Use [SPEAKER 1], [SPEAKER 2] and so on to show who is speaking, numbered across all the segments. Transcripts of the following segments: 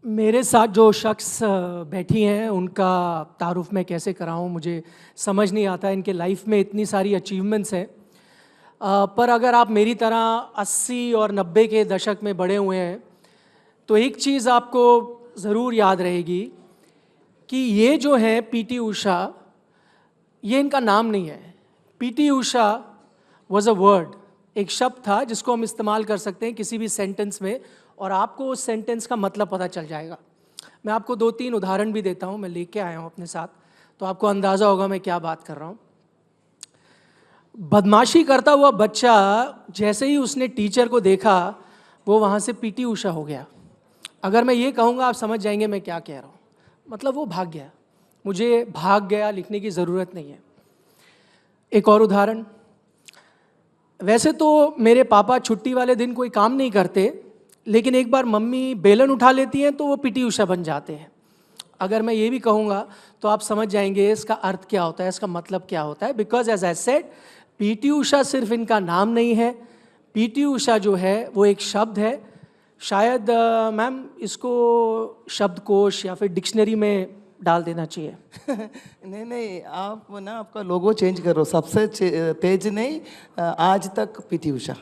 [SPEAKER 1] मेरे साथ जो शख्स बैठी हैं उनका तारुफ मैं कैसे कराऊं, मुझे समझ नहीं आता। इनके लाइफ में इतनी सारी अचीवमेंट्स हैं, पर अगर आप मेरी तरह 80 और 90 के दशक में बड़े हुए हैं तो एक चीज़ आपको ज़रूर याद रहेगी कि ये जो है पीटी उषा, ये इनका नाम नहीं है। PT Usha was a word, एक शब्द था जिसको हम इस्तेमाल कर सकते हैं किसी भी सेंटेंस में और आपको उस सेंटेंस का मतलब पता चल जाएगा। मैं आपको 2-3 उदाहरण भी देता हूँ, मैं लेके आया हूँ अपने साथ, तो आपको अंदाज़ा होगा मैं क्या बात कर रहा हूँ। बदमाशी करता हुआ बच्चा जैसे ही उसने टीचर को देखा वो वहाँ से पीटी उषा हो गया। अगर मैं ये कहूँगा आप समझ जाएंगे मैं क्या कह रहा हूँ। मतलब वो भाग गया, मुझे भाग गया लिखने की ज़रूरत नहीं है। एक और उदाहरण, वैसे तो मेरे पापा छुट्टी वाले दिन कोई काम नहीं करते, लेकिन एक बार मम्मी बेलन उठा लेती हैं तो वो पीटी उषा बन जाते हैं। अगर मैं ये भी कहूँगा तो आप समझ जाएंगे इसका अर्थ क्या होता है, इसका मतलब क्या होता है। Because as I said, PT Usha सिर्फ इनका नाम नहीं है, पीटी उषा जो है वो एक शब्द है। शायद मैम इसको शब्दकोश या फिर डिक्शनरी में डाल देना चाहिए।
[SPEAKER 2] नहीं नहीं, आप ना आपका लोगो चेंज करो, सबसे तेज नहीं, आज तक पीटी उषा।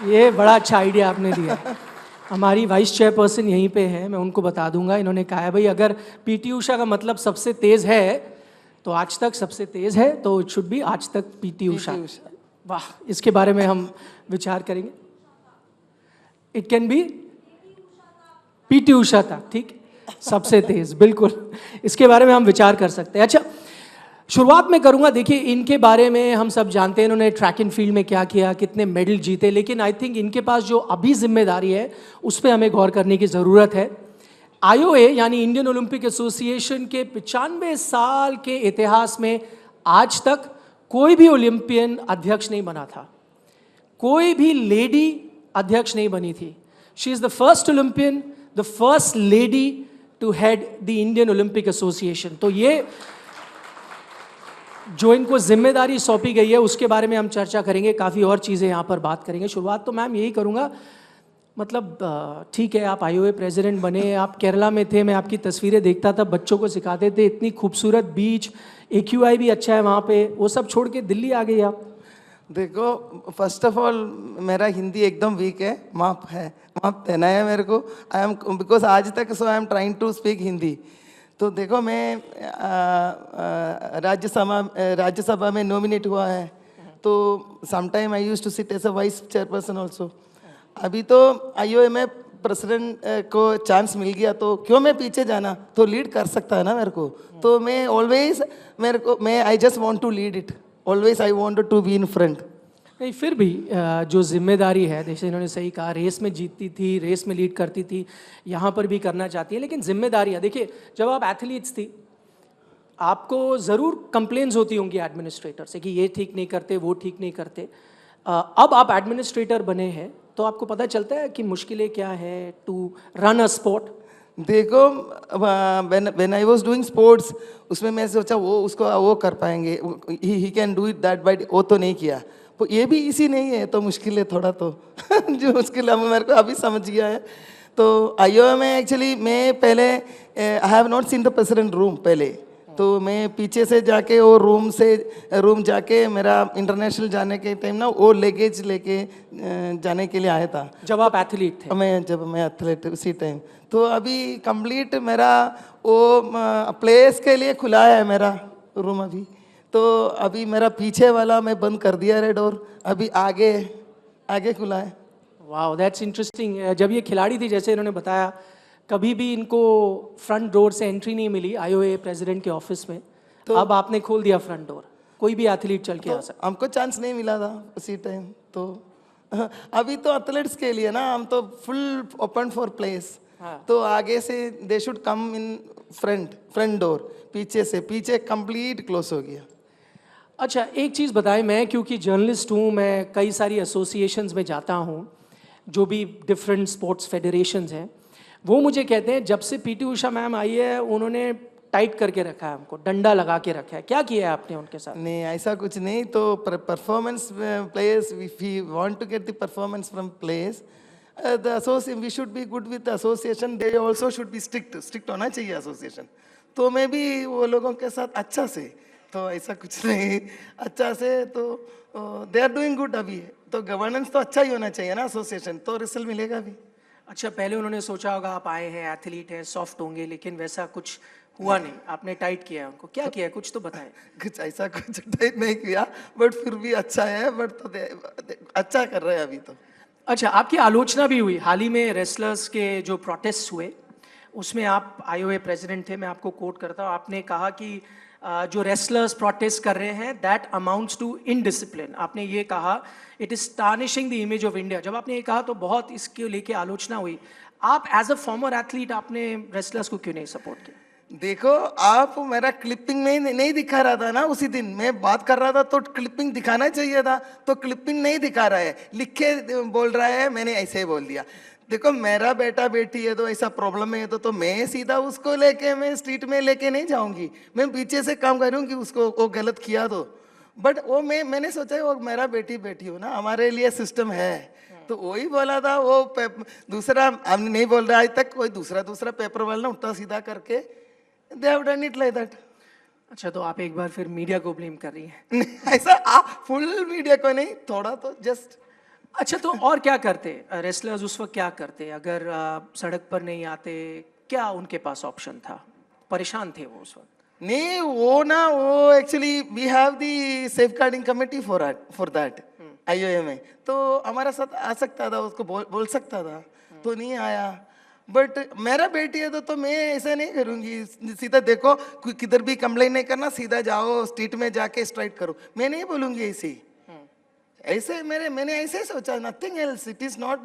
[SPEAKER 1] ये बड़ा अच्छा आइडिया आपने दिया। हमारी वाइस चेयरपर्सन यहीं पे है, मैं उनको बता दूंगा। इन्होंने कहा है भाई अगर पीटी उषा का मतलब सबसे तेज है तो आज तक सबसे तेज है, तो इट शुड बी आज तक पीटी उषा। वाह, इसके बारे में हम विचार करेंगे। It can be PT Usha था, ठीक, सबसे तेज, बिल्कुल, इसके बारे में हम विचार कर सकते हैं। अच्छा, शुरुआत में करूंगा, देखिए इनके बारे में हम सब जानते हैं, इन्होंने ट्रैक एंड फील्ड में क्या किया, कितने मेडल जीते, लेकिन आई थिंक इनके पास जो अभी जिम्मेदारी है उस पर हमें गौर करने की ज़रूरत है। आईओए यानी इंडियन ओलंपिक एसोसिएशन के 95 साल के इतिहास में आज तक कोई भी ओलंपियन अध्यक्ष नहीं बना था, कोई भी लेडी अध्यक्ष नहीं बनी थी। She is the first Olympian, the first lady to head the Indian Olympic Association. तो ये जो इनको जिम्मेदारी सौंपी गई है उसके बारे में हम चर्चा करेंगे, काफ़ी और चीज़ें यहाँ पर बात करेंगे। शुरुआत तो मैम यही करूँगा, मतलब ठीक है आप आईओए प्रेसिडेंट बने, आप केरला में थे, मैं आपकी तस्वीरें देखता था, बच्चों को सिखाते थे, इतनी खूबसूरत बीच, AQI भी अच्छा है वहाँ पे, वो सब छोड़ के दिल्ली आ गई आप।
[SPEAKER 2] देखो, फर्स्ट ऑफ ऑल मेरा हिंदी एकदम वीक है, माफ है, माफ देना है मेरे को। आई एम बिकॉज आज तक so I am trying to speak Hindi. तो देखो, मैं राज्यसभा में नॉमिनेट हुआ है, तो sometime I used to sit as a vice chairperson also. अभी तो आईओए में प्रेसिडेंट को चांस मिल गया, तो क्यों मैं पीछे जाना, तो लीड कर सकता है ना मेरे को। तो मैं ऑलवेज मैं I just want to lead it, always I wanted to be in front.
[SPEAKER 1] नहीं, फिर भी जो जिम्मेदारी है, जैसे इन्होंने सही कहा, रेस में जीतती थी, रेस में लीड करती थी, यहाँ पर भी करना चाहती है, लेकिन जिम्मेदारियाँ देखिए, जब आप एथलीट्स थी आपको ज़रूर कंप्लेंट्स होती होंगी एडमिनिस्ट्रेटर से कि ये ठीक नहीं करते, वो ठीक नहीं करते। अब आप एडमिनिस्ट्रेटर बने हैं तो आपको पता चलता है कि मुश्किलें क्या है टू रन अ स्पोर्ट।
[SPEAKER 2] देखो, when I was doing sports, उसमें मैं सोचा वो कर पाएंगे, he can do it that, but वो तो नहीं किया। तो ये भी इसी नहीं है, तो मुश्किल है थोड़ा तो जो मुश्किल है मेरे को अभी समझ गया है। तो आईओए में एक्चुअली मैं पहले I have not seen the president room पहले, तो मैं पीछे से जाके वो रूम जाके मेरा इंटरनेशनल जाने के टाइम ना वो लगेज लेके जाने के लिए आया था।
[SPEAKER 1] जब आप एथलीट थे?
[SPEAKER 2] जब मैं एथलीट उसी टाइम। तो अभी कंप्लीट मेरा वो प्लेस के लिए खुला है मेरा रूम अभी। तो अभी मेरा पीछे वाला मैं बंद कर दिया है डोर, अभी आगे आगे खुला है।
[SPEAKER 1] वाह, दैट्स इंटरेस्टिंग। जब ये खिलाड़ी थी, जैसे इन्होंने बताया, कभी भी इनको फ्रंट डोर से एंट्री नहीं मिली आईओए प्रेसिडेंट के ऑफिस में, तो अब आपने खोल दिया फ्रंट डोर, कोई भी एथलीट चल के आ सकता।
[SPEAKER 2] हमको चांस नहीं मिला था उसी टाइम, तो अभी तो एथलीट्स के लिए ना हम तो फुल ओपन फॉर प्लेस। तो आगे से they should come in front door, पीछे कंप्लीट क्लोज हो गया।
[SPEAKER 1] अच्छा, एक चीज़ बताएं, मैं क्योंकि जर्नलिस्ट हूँ, मैं कई सारी एसोसिएशंस में जाता हूँ, जो भी डिफरेंट स्पोर्ट्स फेडरेशंस हैं, वो मुझे कहते हैं जब से पीटी उषा मैम आई है उन्होंने टाइट करके रखा है, हमको डंडा लगा के रखा है। क्या किया है आपने उनके साथ?
[SPEAKER 2] नहीं, ऐसा कुछ नहीं। तो performance players, if we want to get the performance from players, the association we should be good with association, they also should be strict होना चाहिए एसोसिएशन। तो मैं भी वो लोगों के साथ अच्छा से, तो ऐसा कुछ नहीं, अच्छा से तो दे आर डूइंग गुड अभी। तो गवर्नेंस तो अच्छा ही होना चाहिए ना एसोसिएशन, तो रिजल्ट मिलेगा भी।
[SPEAKER 1] अच्छा, पहले उन्होंने सोचा होगा आप आए हैं, एथलीट हैं, सॉफ्ट होंगे, लेकिन वैसा कुछ हुआ नहीं, आपने टाइट किया है उनको। क्या किया है, कुछ तो बताएं।
[SPEAKER 2] कुछ ऐसा कुछ टाइप नहीं किया, बट फिर भी अच्छा है, बट तो अच्छा कर रहे हैं अभी तो।
[SPEAKER 1] अच्छा, आपकी आलोचना भी हुई हाल ही में रेसलर्स के जो प्रोटेस्ट हुए, उसमें आप आए हुए प्रेसिडेंट थे। मैं आपको कोट करता हूँ, आपने कहा कि जो रेसलर्स प्रोटेस्ट कर रहे हैं दैट अमाउंट्स टू इनडिसिप्लिन। आपने ये कहा it is tarnishing the image of India. जब आपने ये कहा तो बहुत इसके लेके आलोचना हुई। आप एज अ फॉर्मर एथलीट आपने रेसलर्स को क्यों नहीं सपोर्ट किया?
[SPEAKER 2] देखो, आप मेरा क्लिपिंग में नहीं दिखा रहा था ना, उसी दिन मैं बात कर रहा था तो क्लिपिंग दिखाना चाहिए था, तो क्लिपिंग नहीं दिखा रहा है, लिख के बोल रहा है, मैंने ऐसे ही बोल दिया। देखो, मेरा बेटा बेटी है तो ऐसा प्रॉब्लम है तो मैं सीधा उसको लेके मैं स्ट्रीट में लेके नहीं जाऊंगी, मैं पीछे से काम करूंगी उसको वो गलत किया तो। बट वो मैंने सोचा वो मेरा बेटी बेटी हो ना, हमारे लिए सिस्टम है, तो वही बोला था। वो दूसरा हमने नहीं बोल रहा आज तक, कोई दूसरा पेपर वाला उल्टा सीधा करके they have done it like that।
[SPEAKER 1] अच्छा, तो आप एक बार फिर मीडिया को ब्लेम कर रही हैं।
[SPEAKER 2] ऐसा फुल मीडिया को नहीं, थोड़ा तो जस्ट।
[SPEAKER 1] अच्छा, तो और क्या करते रेसलर्स उस वक्त, क्या करते अगर सड़क पर नहीं आते? क्या उनके पास ऑप्शन था? परेशान थे वो उस वक्त?
[SPEAKER 2] नहीं, वो actually we have the safeguarding committee for that IOA में, तो हमारा साथ आ सकता था, उसको बोल सकता था, तो नहीं आया। बट मेरा बेटी है तो मैं ऐसा नहीं करूंगी, सीधा देखो किधर भी कंप्लेन नहीं करना, सीधा जाओ स्ट्रीट में जाके स्ट्राइक करो, मैं नहीं बोलूंगी ऐसे। ऐसे मैंने ऐसे ही सोचा, nothing else, it is not.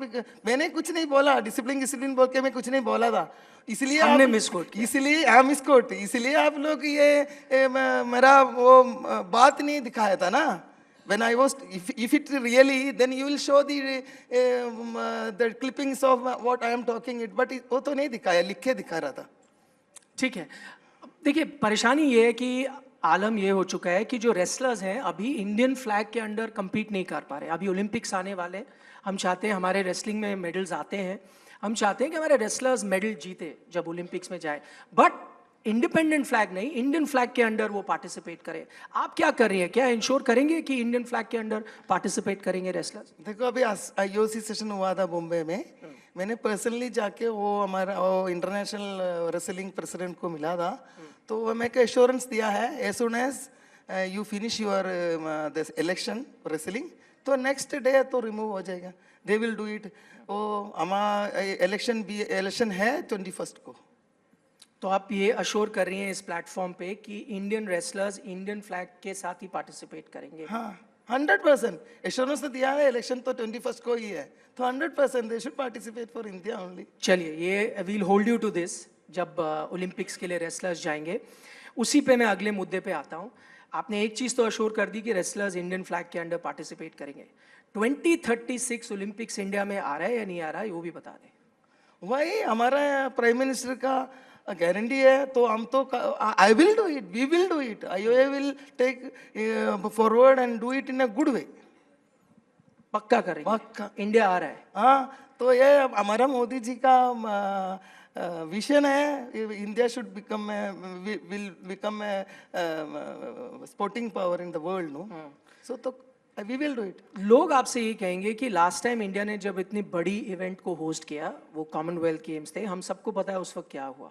[SPEAKER 2] मैंने कुछ नहीं बोला, डिसिप्लिन बोल के मैं कुछ नहीं बोला था, इसलिए
[SPEAKER 1] हमने
[SPEAKER 2] आप
[SPEAKER 1] मिसकोट किया।
[SPEAKER 2] इसलिए आप लोग मेरा वो बात नहीं दिखाया था ना। When I was, if it really, then you will show the clippings of what I am talking it, but वो तो नहीं दिखाया, लिख के दिखा रहा था।
[SPEAKER 1] ठीक है, देखिए परेशानी ये है कि आलम ये हो चुका है कि जो रेसलर्स हैं अभी इंडियन फ्लैग के अंडर compete नहीं कर पा रहे। अभी ओलंपिक्स आने वाले, हम चाहते हैं हमारे रेसलिंग में मेडल्स आते हैं, हम चाहते हैं कि हमारे रेसलर्स मेडल जीते जब ओलंपिक्स में जाए, बट इंडिपेंडेंट फ्लैग नहीं, इंडियन फ्लैग के अंडर वो पार्टिसिपेट करे। आप क्या कर रही हैं, क्या इंश्योर करेंगे कि इंडियन फ्लैग के अंडर पार्टिसिपेट करेंगे रेसलर्स?
[SPEAKER 2] देखो, अभी आईओसी सेशन हुआ था बॉम्बे में, मैंने पर्सनली जाके वो हमारा वो इंटरनेशनल रेसलिंग प्रेसिडेंट को मिला था, तो वो मैं एश्योरेंस दिया है as soon as you finish your this election wrestling, तो नेक्स्ट डे तो रिमूव हो जाएगा, दे विल डू इट। वो हमारा इलेक्शन है 21 को।
[SPEAKER 1] तो आप ये अश्योर कर रही हैं इस प्लेटफॉर्म पे कि इंडियन रेसलर्स इंडियन फ्लैग के साथ ही पार्टिसिपेट करेंगे?
[SPEAKER 2] हाँ, 100% एश्योरेंस तो दिया है, इलेक्शन तो 21 को ही है, तो 100% they should participate for India only.
[SPEAKER 1] चलिए, ये we'll hold you to this, जब ओलंपिक्स के लिए रेसलर्स जाएंगे उसी पे मैं अगले मुद्दे पे आता हूँ। आपने एक चीज़ तो अश्योर कर दी कि रेसलर्स इंडियन फ्लैग के अंडर पार्टिसिपेट करेंगे। 2036 ओलंपिक्स इंडिया में आ रहा है या नहीं आ रहा है, वो भी बता दें।
[SPEAKER 2] वही हमारा प्राइम मिनिस्टर का गारंटी है, तो हम तो I will do it, we will do it, IOA will take forward and do it in a good way.
[SPEAKER 1] पक्का करेंगे?
[SPEAKER 2] पक्का।
[SPEAKER 1] इंडिया आ रहा है?
[SPEAKER 2] हाँ, तो ये हमारा मोदी जी का विजन है, India should become will become sporting power in the world, no, so तो वी विल डू इट।
[SPEAKER 1] लोग आपसे ये कहेंगे कि लास्ट टाइम इंडिया ने जब इतनी बड़ी इवेंट को होस्ट किया, वो कॉमनवेल्थ गेम्स थे, हम सबको पता है उस वक्त क्या हुआ,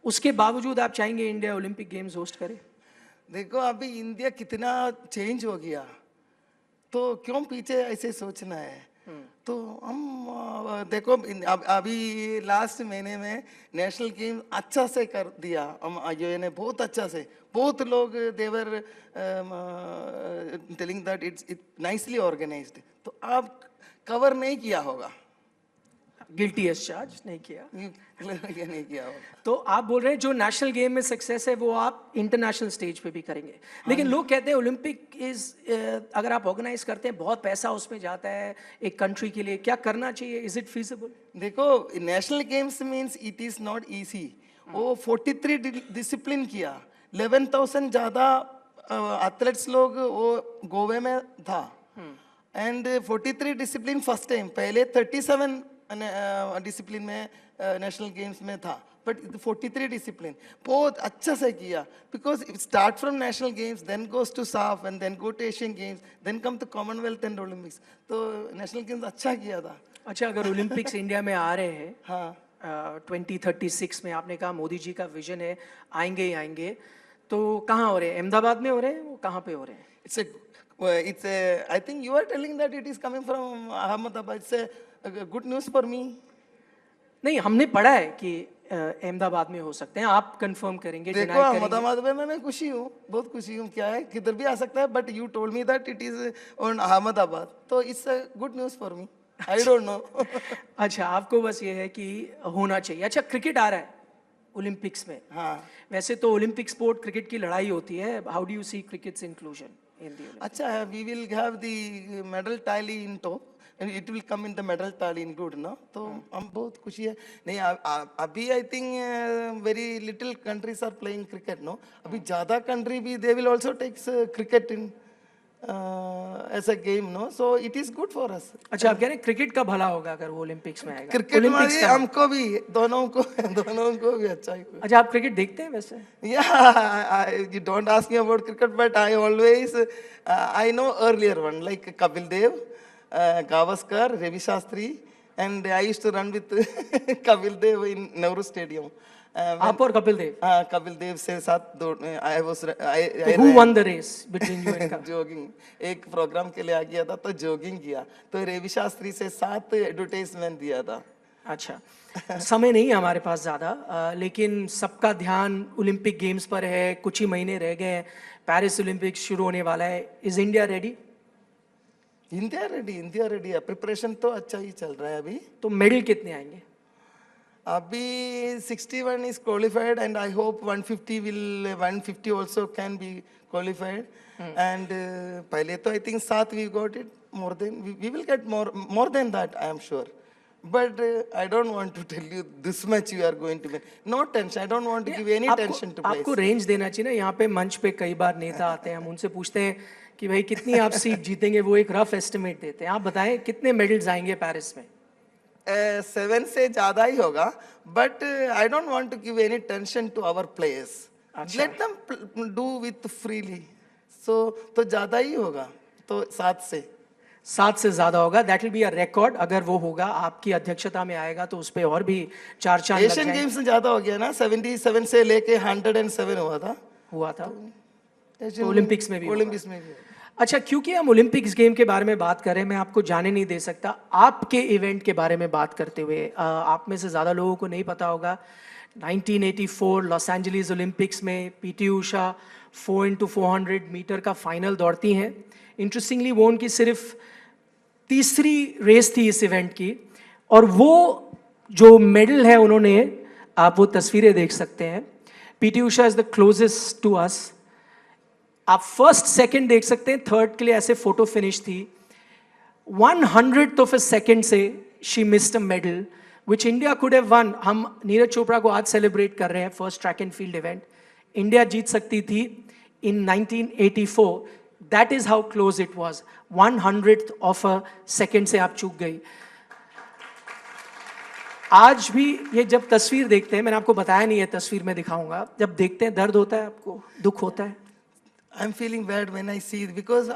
[SPEAKER 1] उसके बावजूद आप चाहेंगे इंडिया ओलंपिक गेम्स होस्ट करे?
[SPEAKER 2] देखो, अभी इंडिया कितना चेंज हो गया, तो क्यों पीछे ऐसे सोचना है। तो हम देखो, अभी लास्ट महीने में नेशनल गेम अच्छा से कर दिया हम, आईओए ने बहुत अच्छा से, बहुत लोग they were telling that it's nicely organised, तो आप कवर नहीं किया होगा,
[SPEAKER 1] गिल्टी एज चार्ज नहीं किया,
[SPEAKER 2] ये नहीं किया होगा।
[SPEAKER 1] तो आप बोल रहे हैं जो नेशनल गेम में सक्सेस है वो आप इंटरनेशनल स्टेज पे भी करेंगे। लेकिन लोग कहते हैं ओलंपिक अगर आप ऑर्गेनाइज करते हैं बहुत पैसा उसमें जाता है एक कंट्री के लिए, क्या करना चाहिए, इज इट फीजिबल?
[SPEAKER 2] देखो, national games means it is not easy, वो 43 डिसिप्लिन किया, 11,000 ज़्यादा एथलेट्स लोग वो गोवे में था, एंड 43 डिसिप्लिन फर्स्ट टाइम, पहले 37 डिसिप्लिन में नेशनल गेम्स में था, बट 43 डिसिप्लिन बहुत अच्छा से किया, because start from national games, then goes to SAF and then go to Asian games, then come to Commonwealth and Olympics, तो नेशनल गेम्स अच्छा किया था।
[SPEAKER 1] अच्छा, अगर ओलंपिक्स इंडिया में आ रहे हैं
[SPEAKER 2] हाँ
[SPEAKER 1] 2036 में, आपने कहा मोदी जी का विजन है आएंगे ही आएंगे, तो कहाँ हो रहे हैं? अहमदाबाद में हो रहे हैं? वो कहाँ पे हो रहे हैं?
[SPEAKER 2] it's a I think you are telling that it is coming from Ahmedabad. It's a good news for me.
[SPEAKER 1] नहीं, हमने पढ़ा है कि अहमदाबाद में हो सकते हैं, आप कंफर्म करेंगे?
[SPEAKER 2] देखो
[SPEAKER 1] deny करेंगे?
[SPEAKER 2] अहमदाबाद में मैं खुशी हूँ, बहुत खुशी हूँ, क्या है किधर भी आ सकता है, but you told me that it is on Ahmedabad, तो it's a good news for me, I don't know.
[SPEAKER 1] अच्छा, आपको बस ये है कि होना चाहिए। अच्छा, क्रिकेट आ रहा है ओलंपिक्स में।
[SPEAKER 2] हाँ
[SPEAKER 1] वैसे तो ओलंपिक स्पोर्ट क्रिकेट की लड़ाई होती है, how do you see cricket's inclusion in the Olympics?
[SPEAKER 2] अच्छा है, we will have the medal tally in top and it will come in the medal tally include ना, तो हम बहुत खुशी है। नहीं अभी I think very little countries are playing cricket no, अभी ज़्यादा कंट्री भी they will also takes cricket in as a game no, so it is good for us.
[SPEAKER 1] अच्छा, आप कह रहे हैं क्रिकेट का भला होगा अगर वो ओलंपिक्स में आएगा?
[SPEAKER 2] क्रिकेट में भी हमको भी, दोनों को भी अच्छा ही।
[SPEAKER 1] अच्छा, आप क्रिकेट देखते हैं वैसे?
[SPEAKER 2] Yeah, you don't ask me about cricket, but I always, I know earlier one, like Kapil Dev, Gavaskar, Ravi Shastri, and I used to run with Kapil Dev in Nehru Stadium.
[SPEAKER 1] आप और कपिल देव?
[SPEAKER 2] हाँ, कपिल देव से साथ दौड़, I was,
[SPEAKER 1] Who won the race between you and Kapil?
[SPEAKER 2] Jogging, एक programme के लिए आ गया था तो जॉगिंग किया, तो रवि शास्त्री से साथ एडवर्टाइजमेंट दिया था।
[SPEAKER 1] अच्छा, समय नहीं है हमारे पास ज़्यादा, लेकिन सबका ध्यान ओलंपिक गेम्स पर है, कुछ ही महीने रह गए हैं, पेरिस ओलंपिक्स शुरू होने वाला है। Is India ready?
[SPEAKER 2] India ready है, प्रिपरेशन तो अच्छा ही चल रहा है अभी।
[SPEAKER 1] तो मेडल कितने आएंगे?
[SPEAKER 2] अभी 61 is qualified and I hope 150 also can be qualified, and पहले तो I think 7 we got it, more than we will get more than that, I am sure, but I don't want to tell you this much you are going to win, no tension, I don't want to give any tension to place.
[SPEAKER 1] आपको range देना चाहिए ना, यहाँ पे मंच पे कई बार नेता आते हैं, हम उनसे पूछते हैं कि भाई कितनी आप सीट जीतेंगे, वो एक रफ एस्टिमेट देते हैं, आप बताएं कितने मेडल्स आएंगे पेरिस में?
[SPEAKER 2] 7 से ज़्यादा ही होगा, but I don't want to give any tension to our players, let them do with freely, so तो ज़्यादा ही होगा, तो 7 से
[SPEAKER 1] ज़्यादा होगा, that will be a record. अगर वो होगा, आपकी अध्यक्षता में आएगा, तो उस पर और भी 4 चांद लग
[SPEAKER 2] एशियन गेम्स में ज़्यादा हो गया ना, 77 से लेके 107 हुआ था
[SPEAKER 1] ओलंपिक्स में भी अच्छा, क्योंकि हम ओलंपिक्स गेम के बारे में बात कर रहे हैं, मैं आपको जाने नहीं दे सकता आपके इवेंट के बारे में बात करते हुए। आप में से ज़्यादा लोगों को नहीं पता होगा, 1984 लॉस एंजलिस ओलंपिक्स में पीटी उषा 4x400 मीटर का फाइनल दौड़ती हैं। इंटरेस्टिंगली वो उनकी सिर्फ तीसरी रेस थी इस इवेंट की, और वो जो मेडल है उन्होंने, आप वो तस्वीरें देख सकते हैं। PT Usha is the closest to us. आप फर्स्ट सेकंड देख सकते हैं, थर्ड के लिए ऐसे फोटो फिनिश थी। 100th ऑफ अ सेकंड से she missed a medal which India could have won. हम नीरज चोपड़ा को आज सेलिब्रेट कर रहे हैं, first track and field event India जीत सकती थी in 1984। That is how close it was. 100th of a second से आप चूक गई। आज भी ये जब तस्वीर देखते हैं, मैंने आपको बताया नहीं है, तस्वीर में दिखाऊंगा, जब देखते हैं दर्द होता है, आपको दुख होता है?
[SPEAKER 2] I'm feeling bad when I see it, because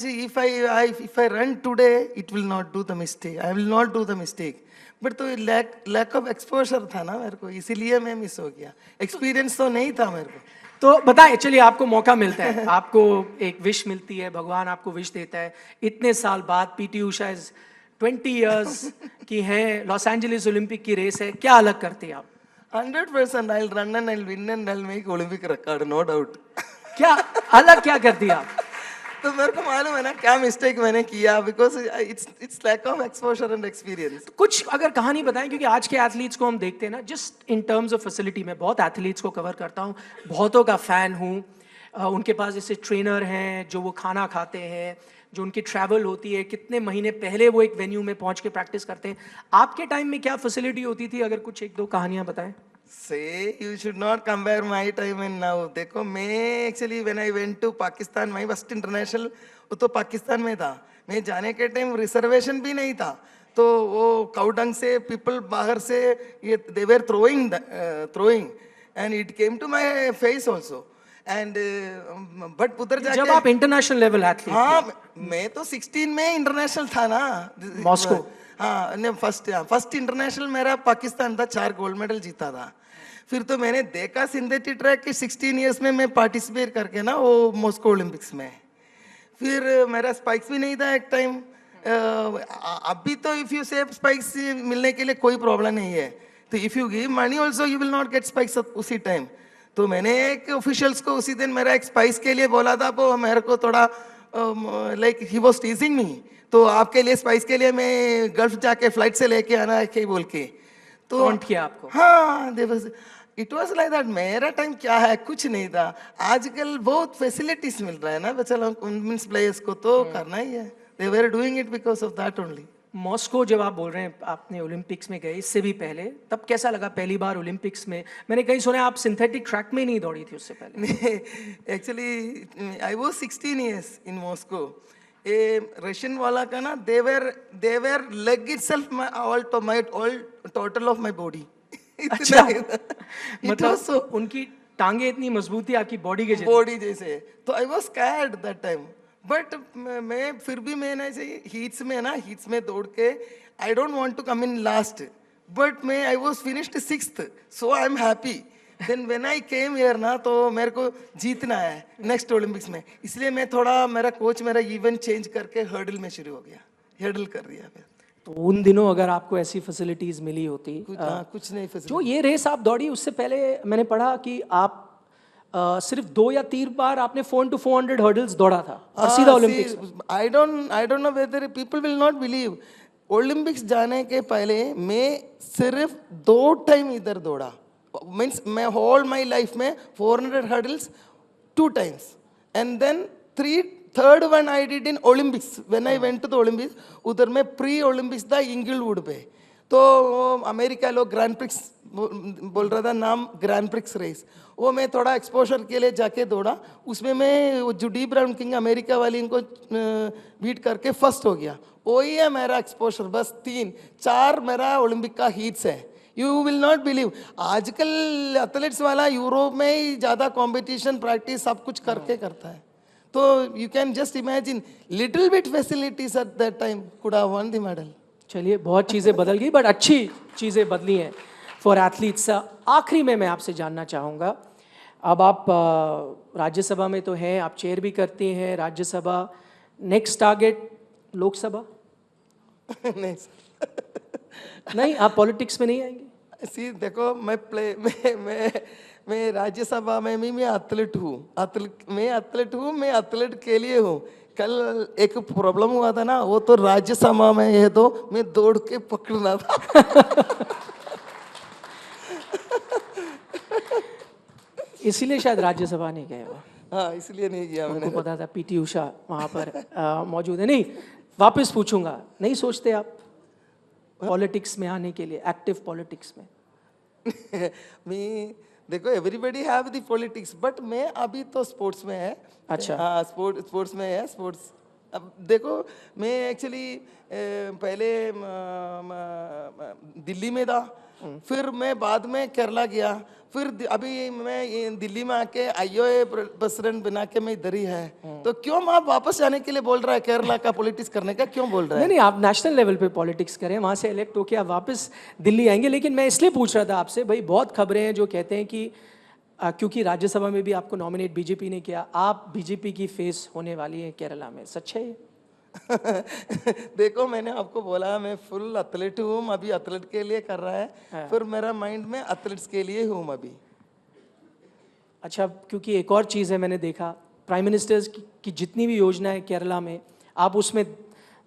[SPEAKER 2] if I run today, it will not do the mistake. I will not do the mistake. But तो lack of exposure था ना मेरे को, इसीलिए मैं मिस हो गया। एक्सपीरियंस तो नहीं था मेरे को।
[SPEAKER 1] तो बताएं, चलिए आपको मौका मिलता है, आपको एक विश मिलती है, भगवान आपको विश देता है। इतने साल बाद पीटी उषा इज 20 इयर्स की हैं, लॉस एंजलिस ओलंपिक की रेस है, क्या अलग करते हैं आप?
[SPEAKER 2] 100% I'll run and I'll win and I'll make Olympic record, no doubt.
[SPEAKER 1] क्या अलग क्या कर दिया?
[SPEAKER 2] तो मेरे को मालूम है ना क्या मिस्टेक मैंने किया, because it's lack of exposure and experience.
[SPEAKER 1] कुछ अगर कहानी बताएं, क्योंकि आज के एथलीट्स को हम देखते हैं ना, just in terms of facility, में बहुत एथलीट्स को कवर करता हूँ, बहुतों का फ़ैन हूँ। उनके पास जैसे ट्रेनर हैं जो वो खाना खाते हैं, जो उनकी ट्रैवल होती है, कितने महीने पहले वो एक वेन्यू में पहुँच के प्रैक्टिस करते हैं। आपके टाइम में क्या फैसिलिटी होती थी? अगर कुछ एक दो कहानियाँ बताएं।
[SPEAKER 2] Say you should not compare my time and now. देखो मैं actually when I went to Pakistan, my first international वो तो पाकिस्तान में था। मैं जाने के टाइम रिजर्वेशन भी नहीं था, तो वो काउडंग से पीपल बाहर से ये they were throwing and it came to my face also and but उधर
[SPEAKER 1] जब
[SPEAKER 2] जाके
[SPEAKER 1] आप इंटरनेशनल लेवल एथलीट
[SPEAKER 2] हाँ मैं तो 16 में इंटरनेशनल था ना,
[SPEAKER 1] मॉस्को।
[SPEAKER 2] हाँ ने फर्स्ट इंटरनेशनल मेरा पाकिस्तान था, 4 गोल्ड मेडल जीता था। फिर तो मैंने देखा सिंथेटिक ट्रैक के 16 इयर्स में मैं पार्टिसिपेट करके ना वो मॉस्को ओलंपिक्स में। फिर मेरा स्पाइक्स भी नहीं था एक टाइम। अभी तो इफ यू से स्पाइक्स मिलने के लिए कोई प्रॉब्लम नहीं है, तो if you give money also you will not gate spikes उसी टाइम। तो मैंने एक ऑफिशियल्स को उसी दिन मेरा एक स्पाइक्स के लिए बोला था, वो मेरे को थोड़ा लाइक ही वाज टीजिंग मी, तो आपके लिए स्पाइक्स के लिए मैं गल्फ जाके फ्लाइट से लेके आना है कहीं बोल के। तो
[SPEAKER 1] Taunt किया आपको?
[SPEAKER 2] हाँ इट वॉज लाइक दैट। मेरा टाइम क्या है, कुछ नहीं था। आजकल बहुत फैसिलिटीज मिल रहा है ना बच्चा मीन्स प्लेयर्स को, तो करना ही है। They were doing it because of that only.
[SPEAKER 1] Moscow जब आप बोल रहे हैं आपने ओलंपिक्स में गए, इससे भी पहले तब कैसा लगा पहली बार ओलंपिक्स में? मैंने कहीं सुना आप सिंथेटिक ट्रैक में ही नहीं दौड़ी थी उससे पहले।
[SPEAKER 2] Actually I was 16 years in Moscow. A Russian वाला का ना they were leg itself my all total of my body.
[SPEAKER 1] अच्छा, मतलब उनकी टांगे इतनी मजबूत थी आपकी बॉडी
[SPEAKER 2] जैसे। तो I was scared that time, but मैं फिर भी मैंने ऐसे हीट्स में दौड़ के I don't want to come in last, but मैं I was finished 6th, so I am happy. Then when I came here ना, तो मेरे को जीतना है नेक्स्ट ओलंपिक्स में, इसलिए मैं थोड़ा मेरा कोच मेरा इवेंट चेंज करके हर्डल में शुरू हो गया, हर्डल कर दिया फिर।
[SPEAKER 1] तो उन दिनों अगर आपको ऐसी फैसिलिटीज मिली होती,
[SPEAKER 2] कुछ नहीं
[SPEAKER 1] जो ये रेस आप दौड़ी उससे पहले मैंने पढ़ा कि आप सिर्फ 2 या 3 बार आपने 4 to 400 हर्डल्स दौड़ा था और सीधा ओलंपिक्स में।
[SPEAKER 2] आई don't know whether people will not believe, Olympics जाने के पहले मैं सिर्फ 2 टाइम इधर दौड़ा। मीन्स मैं होल माई लाइफ में 400 hurdles 2 times, and then third one I did in Olympics when I went to the Olympics. उधर में प्री ओलंपिक्स था इंगलवुड पे, तो अमेरिका लोग ग्रैंड प्रिक्स बोल रहा था नाम, ग्रैंड प्रिक्स रेस, वो मैं थोड़ा एक्सपोजर के लिए जाके दौड़ा। उसमें मैं जुडी ब्राउन किंग अमेरिका वाली इनको बीट करके फर्स्ट हो गया। वही है मेरा एक्सपोजर, बस 3-4 मेरा ओलंपिक का हीट्स है। यू विल नॉट बिलीव, आजकल एथलेट्स वाला यूरोप में ही ज़्यादा कंपटीशन प्रैक्टिस सब कुछ करके करता है, तो you can just imagine little bit facilities at that time could have one the medal.
[SPEAKER 1] चलिए, बहुत चीज़ें बदल गई, बट अच्छी चीज़ें बदली हैं फॉर एथलीट्स। आखिरी में मैं आपसे जानना चाहूँगा, अब आप राज्यसभा में तो हैं, आप चेयर भी करती हैं राज्यसभा, नेक्स्ट टारगेट लोकसभा?
[SPEAKER 2] नहीं
[SPEAKER 1] नहीं, आप पॉलिटिक्स में नहीं आएंगे?
[SPEAKER 2] सी देखो, मैं राज्यसभा में भी मैं एथलीट हूँ, मैं एथलीट के लिए हूँ। कल एक प्रॉब्लम हुआ था ना, वो तो राज्यसभा में है, तो मैं दौड़ के पकड़ना था।
[SPEAKER 1] इसीलिए शायद राज्यसभा नहीं गए वो।
[SPEAKER 2] हाँ, इसलिए नहीं किया मैंने।
[SPEAKER 1] उनको पता था पीटी उषा वहाँ पर मौजूद है। नहीं, वापस पूछूंगा, नहीं सोचते आप पॉलिटिक्स में आने के लिए, एक्टिव पॉलिटिक्स में?
[SPEAKER 2] मैं देखो, everybody have the politics, but मैं अभी तो स्पोर्ट्स में है।
[SPEAKER 1] अच्छा,
[SPEAKER 2] हाँ, स्पोर्ट्स में है। स्पोर्ट्स अब देखो, मैं एक्चुअली पहले दिल्ली में था, फिर मैं बाद में केरला गया, फिर अभी मैं दिल्ली में आके IOA प्रेसिडेंट बना के मैं इधर ही है। तो क्यों आप वापस जाने के लिए बोल रहा है, केरला का पॉलिटिक्स करने का क्यों बोल रहा है?
[SPEAKER 1] नहीं, आप नेशनल लेवल पे पॉलिटिक्स करें, वहाँ से इलेक्ट होके आप वापस दिल्ली आएंगे। लेकिन मैं इसलिए पूछ रहा था आपसे, भाई बहुत खबरें हैं जो कहते हैं कि क्योंकि राज्यसभा में भी आपको नॉमिनेट बीजेपी ने किया, आप बीजेपी की फेस होने वाली है केरला में, सच है ये?
[SPEAKER 2] देखो, मैंने आपको बोला मैं फुल एथलीट हूँ, अभी एथलीट के लिए कर रहा है। फिर मेरा माइंड में एथलीट्स के लिए हूँ अभी।
[SPEAKER 1] अच्छा, क्योंकि एक और चीज़ है, मैंने देखा प्राइम मिनिस्टर्स की जितनी भी योजना है केरला में, आप उसमें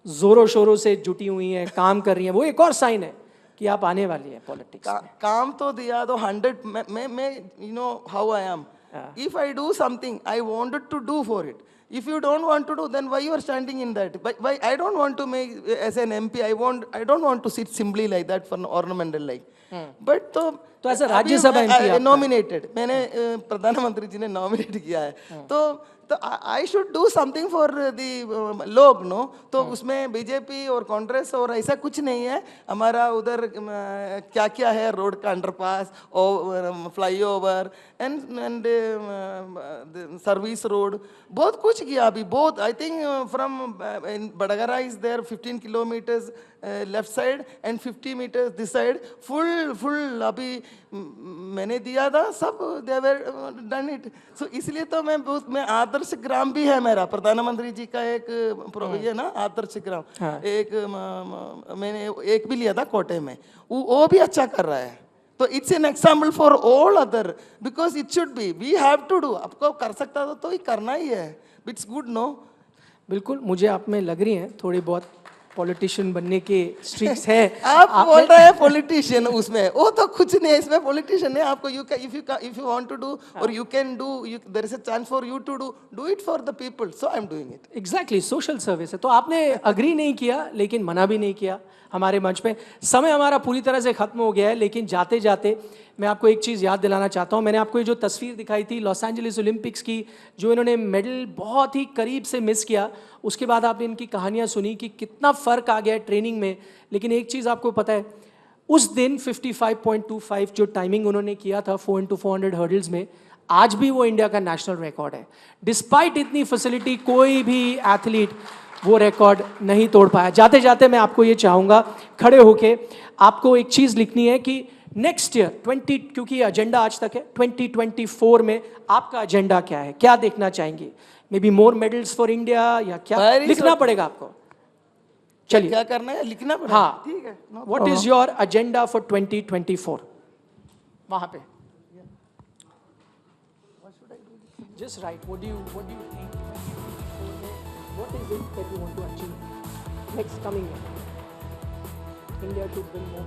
[SPEAKER 1] जोरों शोरों से जुटी हुई हैं, काम कर रही हैं, वो एक और साइन है कि आप आने वाली है पॉलिटिक्स में।
[SPEAKER 2] काम तो दिया तो 100, मैं you know how I am, if I do something I wanted to do for it. If you don't want to do, then why you are standing in that? Why I don't want to make as an MP. I don't want to sit simply like that for an ornamental like. But
[SPEAKER 1] तो ऐसा Rajya Sabha MP
[SPEAKER 2] nominated, मैंने प्रधानमंत्री जी ने nominate किया है, तो तो I should do something for the लोग, नो? तो उसमें बीजेपी और कांग्रेस और ऐसा कुछ नहीं है. हमारा उधर क्या क्या है, रोड का अंडरपास और फ्लाईओवर एंड सर्विस रोड, बहुत कुछ किया अभी. बहुत, I think from Badagara is there 15 kilometres left side and 50 metres this side, full अभी मैंने दिया था सब. दे वर डन इट. सो इसलिए तो मैं आदर्श ग्राम भी है मेरा, प्रधानमंत्री जी का एक ये ना आदर्श ग्राम. एक मैंने एक भी लिया था कोटे में, वो भी अच्छा कर रहा है. तो it's an example for all other, because it should be, we have to do. आपको कर सकता तो ये करना ही है. It's good, no?
[SPEAKER 1] बिल्कुल, मुझे आप में लग रही हैं थोड़ी बहुत पॉलिटिशियन बनने के स्ट्रीक्स है.
[SPEAKER 2] आप बोल रहे हैं पॉलिटिशियन, उसमें वो तो कुछ नहीं है. इसमें पॉलिटिशियन है आपको. If you want to do और you can do, there is a chance for you to do it for the people. So I am doing it.
[SPEAKER 1] Exactly, social service है. तो आपने अग्री नहीं किया लेकिन मना भी नहीं किया हमारे मंच पे. समय हमारा पूरी तरह से खत्म हो गया है, लेकिन जाते जाते मैं आपको एक चीज़ याद दिलाना चाहता हूँ. मैंने आपको ये जो तस्वीर दिखाई थी लॉस एंजलिस ओलंपिक्स की, जो इन्होंने मेडल बहुत ही करीब से मिस किया, उसके बाद आपने इनकी कहानियाँ सुनी कि कितना फ़र्क आ गया है ट्रेनिंग में. लेकिन एक चीज़ आपको पता है, उस दिन 55.25 जो टाइमिंग उन्होंने किया था 4x400 हर्डल्स में, आज भी वो इंडिया का नेशनल रिकॉर्ड है. डिस्पाइट इतनी फैसिलिटी, कोई भी एथलीट वो रिकॉर्ड नहीं तोड़ पाया. जाते जाते मैं आपको ये चाहूँगा, खड़े होके आपको एक चीज़ लिखनी है कि नेक्स्ट ईयर 20, क्योंकि एजेंडा आज तक है, 2024 में आपका एजेंडा क्या है, क्या देखना चाहेंगे? May be more medals for India, या क्या लिखना पड़ेगा आपको? चलिए,
[SPEAKER 2] क्या करना है, लिखना पड़ेगा.
[SPEAKER 1] हाँ,
[SPEAKER 2] ठीक है.
[SPEAKER 1] What is your agenda for 2024? वहां पे just right, what do you think, what is it that you want to achieve next coming year? India should win more.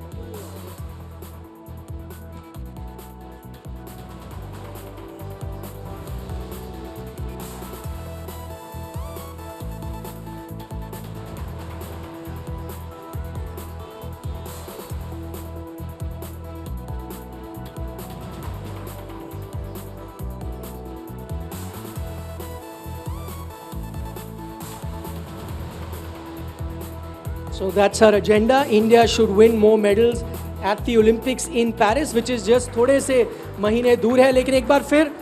[SPEAKER 1] So that's our agenda. India should win more medals at the Olympics in Paris, which is just थोड़े से महीने दूर है. लेकिन एक बार फिर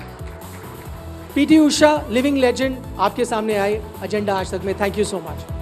[SPEAKER 1] PT Usha, living legend, आपके सामने आए एजेंडा आज तक में. Thank you so much.